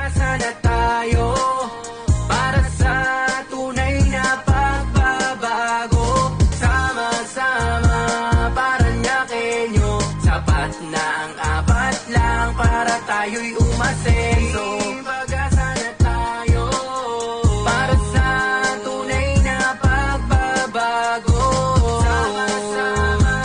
pag-asa na tayo para sa tunay na pagbabago. Sama-sama Paranyakenyo, sapat na ang apat lang para tayo'y umasenso. Pag-asa na tayo para sa tunay na pagbabago. Sama-sama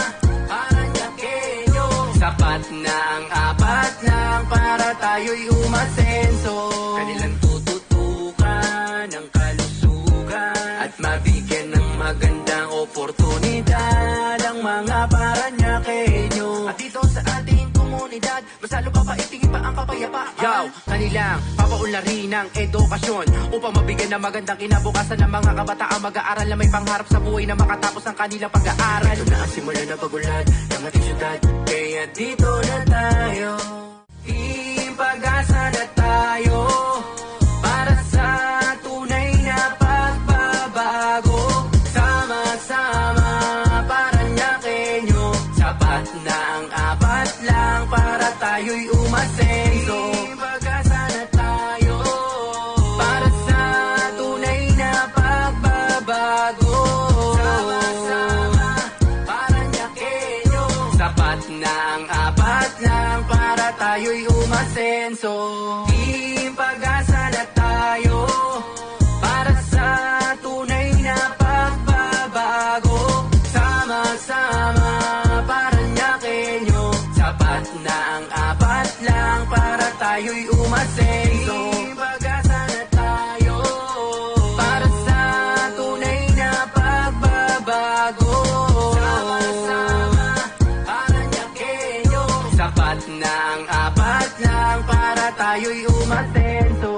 Paranyakenyo, sapat na ang apat lang para tayo'y umasenso. Kanilang tututukan ang kalusugan at mabigyan ng magandang oportunidad ang mga Paranyakenyo. At dito sa ating komunidad, mas lalo papaitingin pa ang kapayapaan. Yaw, kanilang papaunlarin ng edukasyon upang mabigyan ng magandang kinabukasan ng mga kabataan mag-aaral na may pangarap sa buhay na makatapos ang kanilang pag-aaral. Ito na ang simula na pag-unlad ng ating syudad, kaya dito na tayo. Team Pag-asa na tayo para sa tunay na pagbabago. Sama-sama Paranyakenyo, sapat na ang apat lang para tayo'y umasenso. Team Pag-asa na tayo para sa tunay na pagbabago. Sama-sama Paranyakenyo, sapat na ang apat lang para tayo'y umasenso. Team Pag-asa na tayo para sa tunay na pagbabago. Sama-sama Paranyakenyo, sapat na ang apat lang para tayo'y umasenso. Team Pag-asa na tayo para sa tunay na pagbabago. Sama-sama Paranyakenyo, sapat na ang apat lang para tayo'y umasenso.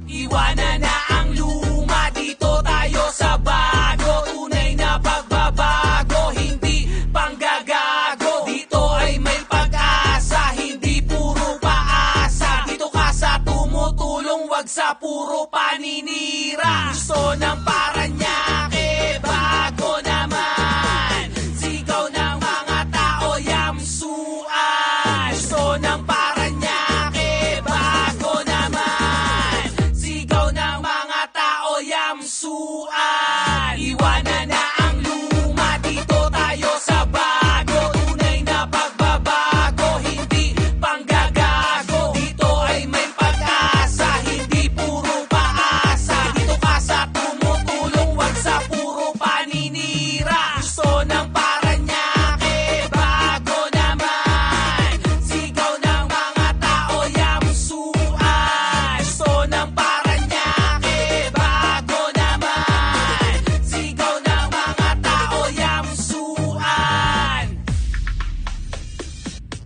Iwanan na ang luma, dito tayo sa bago. Tunay na pagbabago, hindi panggagago. Dito ay may pag-asa, hindi puro paasa. Dito ka sa tumutulong, wag sa puro paninira. Gusto ng Paranaque, bago naman. Sigaw ng mga tao, yamsuan. Gusto ng Paranaque, bago naman. Sigaw ng mga tao, yamsuan. Iwanan na ang luma, dito tayo sa bago. Tunay na pagbabago, hindi panggagago. Dito ay may pag-asa, hindi puro paasa. Dito ka sa tumutulong, wag sa puro paninira. Gusto ng Paranaque, bago naman. Sigaw ng mga tao, yamsuan. Gusto ng Paranaque, bago naman. Sigaw ng mga tao, yamsuan.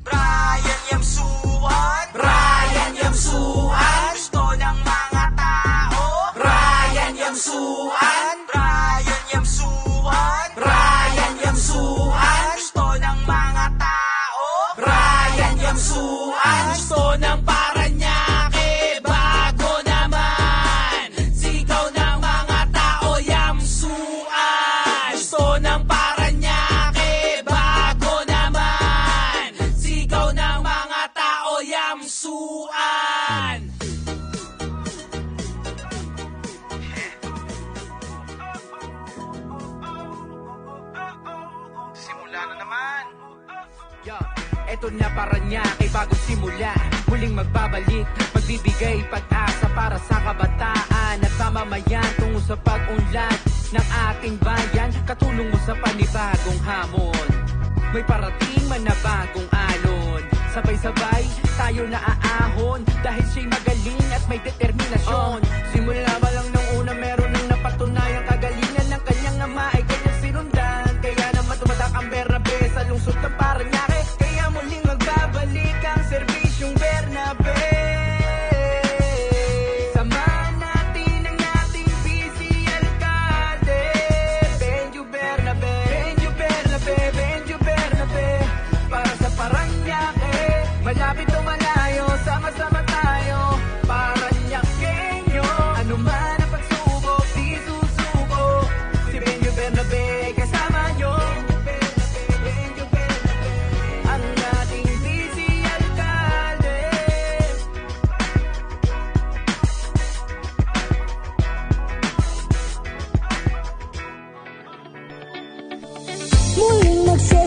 Brian Yamsuan, Brian Yamsuan. Gusto ng mga tao, Brian Yamsuan, Brian Yamsuan, Brian Yamsuan. Gusto ng mga tao, Brian Yamsuan. Gusto ng Paranaque, bago naman. Sigaw ng mga tao, yamsuan. Gusto ng Paranaque, bago naman. Sigaw ng mga tao, yamsuan. Simula na naman. Eto na Paranaque, bagong simula. Muling magbabalik, magbibigay pag-asa para sa kabataan at mamamayan tungo sa pag-unlad ng ating bayan. Katulong mo sa panibagong hamon, may parating man na bagong alon. Sabay-sabay tayo naaahon dahil siya'y magaling at may determinasyon. Simula pa lang nung una meron nang napatunayang kagalingan ng kanyang ama ay kanyang sinundan. Kaya naman tumatak ang Bernabe sa lungsod ng Paranaque. Kaya muling magbabalik ang serbisyong Bernabe. Samahan natin ang ating busy alcalde, Benjo Bernabe, Benjo Bernabe, Benjo Bernabe. Para sa Paranaque, malapit o malayo, sama-sama tayo. Paranyakenyo, ano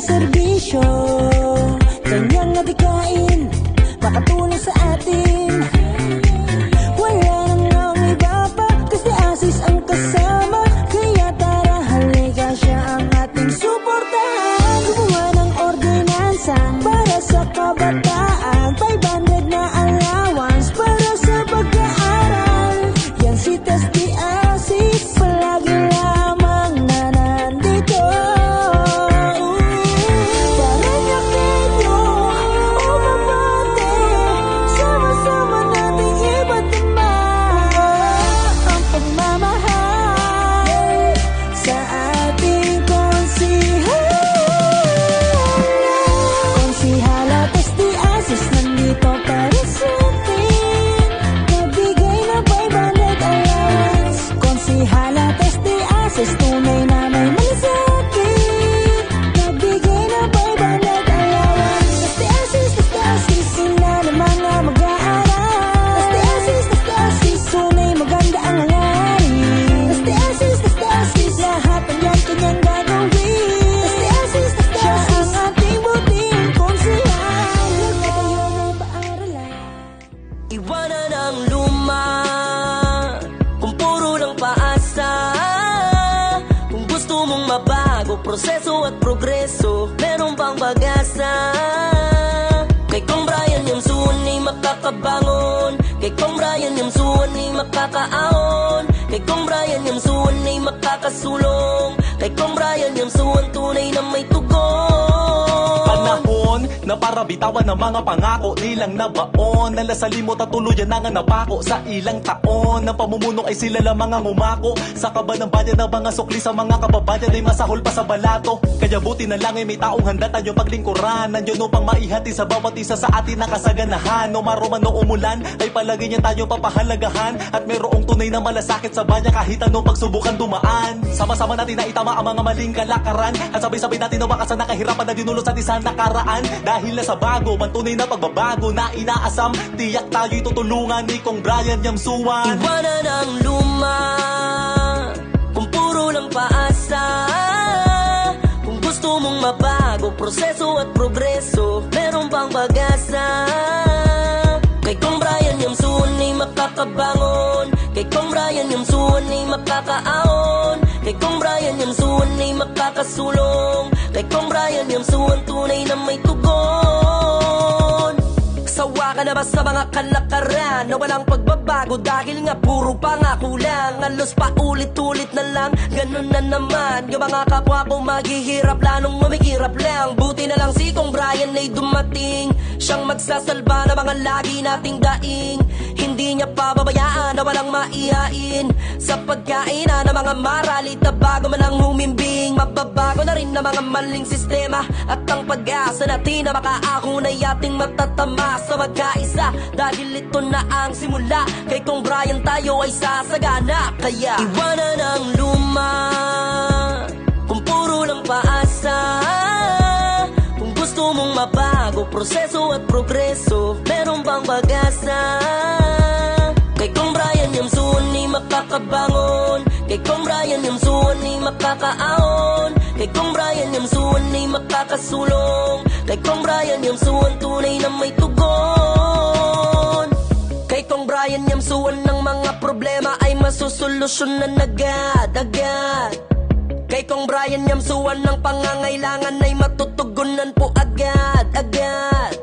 serbisyo, kanyang natikain, makatulong sa atin. Wala nang iba pa, kasi Asis ang kasama. Kaya tara, halika, siya ang ating suportahan. Gumawa ng ordinansa para sa kabataan, 500 na allowance para sa pag-aaral. Yan si Testy Asis, palagi lamang na nandito. Paranakeño o Mabate, sama-sama nating ibatama ang pagmamahal sa ating konsihala. Konsihala Testy Asis, nandito para sa atin, nagbigay ng 500 allowance. Konsihala Testy Asis, tunay na may malasakit, nagbigay ng 500 allowance. Testy Asis, sila ng mga mag-aaral. Testy Asis, tunay maganda ang hangarin. Testy Asis, lahat ng yan kanyang gagawin. Testy Asis, siya ang ating buting konsihala. Tayo ng paaralan. Iwanan ang luma, kung puro lang paasa. Kung gusto mong mabago, proseso at progreso, meron pang pag-asa. Kay Kong Brian Yamsuan ay makakabangon, kay Kong Brian Yamsuan ay makakaahon, kay Kong Brian Yamsuan ay makakasulong, kay Kong Brian Yamsuan tunay na may tugon. Panahon na para bitawan ng mga pangako nilang nabaon, nalasalimot at tuluyan na nga napako sa ilang taon. Ng pamumuno ay sila lamang ang umako sa kaba ng bayan ng mga sukli sa mga kababayan ay masahol pa sa balato. Kaya buti na lang ay may taong handa tayong paglingkuran, nandiyon upang maihati sa bawat isa sa atin na kasaganahan. No maruman o umulan ay palagi niya tayong papahalagahan, at mayroong tunay na malasakit sa bayan kahit anong pagsubukan dumaan. Sama-sama natin na itama ang mga maling kalakaran, at sabay-sabay natin na wakasan na kahirapan na dinulot sa isang nakaraan. Dahil na sa bago, man tunay na pagbabago na inaasam, tiyak tayo'y tutulungan ni Kong Brian Yamsuan. Iwanan ang luma, kung puro lang paasa. Kung gusto mong mabago, proseso at progreso, meron pang pag-asa. Kay Kong Brian Yamsuan ay makakabangon, kay Kong Brian Yamsuan ay makakaahon, kay Kong Brian Yamsuan ay makakasulong, kay Kong Brian Yamsuan tunay na may tugon. Sawa ka na ba sa mga kalakaran na walang pagbabago, dahil nga puro pangako lang, halos pa ulit-ulit na lang, ganun na naman. Yung mga kapwa ko maghihirap, lalong mamihirap lang. Buti na lang si Kong Brian ay dumating, siyang magsasalba na mga lagi nating daing. Hindi niya pababayaan na walang maihain sa pagkain na mga maralit na bago man ang humimbing. Mababago na rin na mga maling sistema, at ang pag-asa natin na makaako na ating matatama sa magkaisa. Dahil ito na ang simula, kay Kong Brian tayo ay sasagana. Kaya iwanan ang luma, kung puro lang paasa. Kung gusto mong mabago, proseso at progreso, meron pang pag-asa. Kay Kong Brian Yamsuan ay makakabangon, kay Kong Brian Yamsuan ay makakaahon, kay Kong Brian Yamsuan ay makakasulong, kay Kong Brian Yamsuan tunay na may tugon. Kay Kong Brian Yamsuan ng mga problema ay masusolusyonan agad-agad. Kay Kong Brian Yamsuan ng pangangailangan ay matutugunan po agad-agad.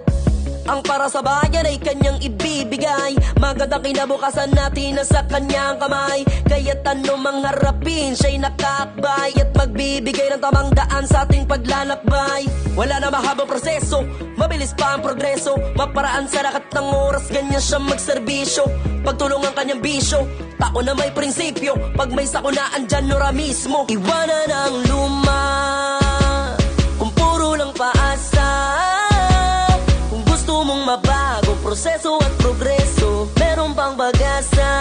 Ang para sa bayan ay kanyang ibibigay, magandang kinabukasan natin na sa kanyang kamay. Kaya't anumang harapin, siya'y nakakbay at magbibigay ng tamang daan sa ating paglalakbay. Wala na mahabang proseso, mabilis pa ang progreso, maparaan sa lahat ng oras, ganyan siya magserbisyo. Pagtulong ang kanyang bisyo, tao na may prinsipyo, pag may sakunaan dyan nora mismo. Iwanan ang luma, kung puro lang paasa. Gusto mong mabago, proseso at progreso, meron pang pag-asa.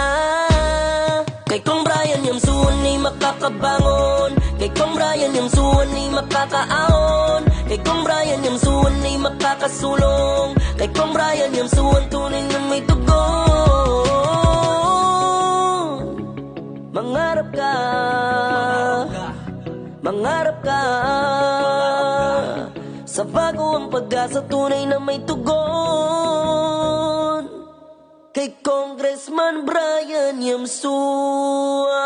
Kay Kong Brian Yamsuan ay makakabangon, kay Kong Brian Yamsuan ay makakaahon, kay Kong Brian Yamsuan ay makakasulong, kay Kong Brian Yamsuan tunay na may tugon. Mangarap ka, mangarap ka. Sa bago ang pag-asa, tunay na may tugon. Kay Congressman Brian Yamsua.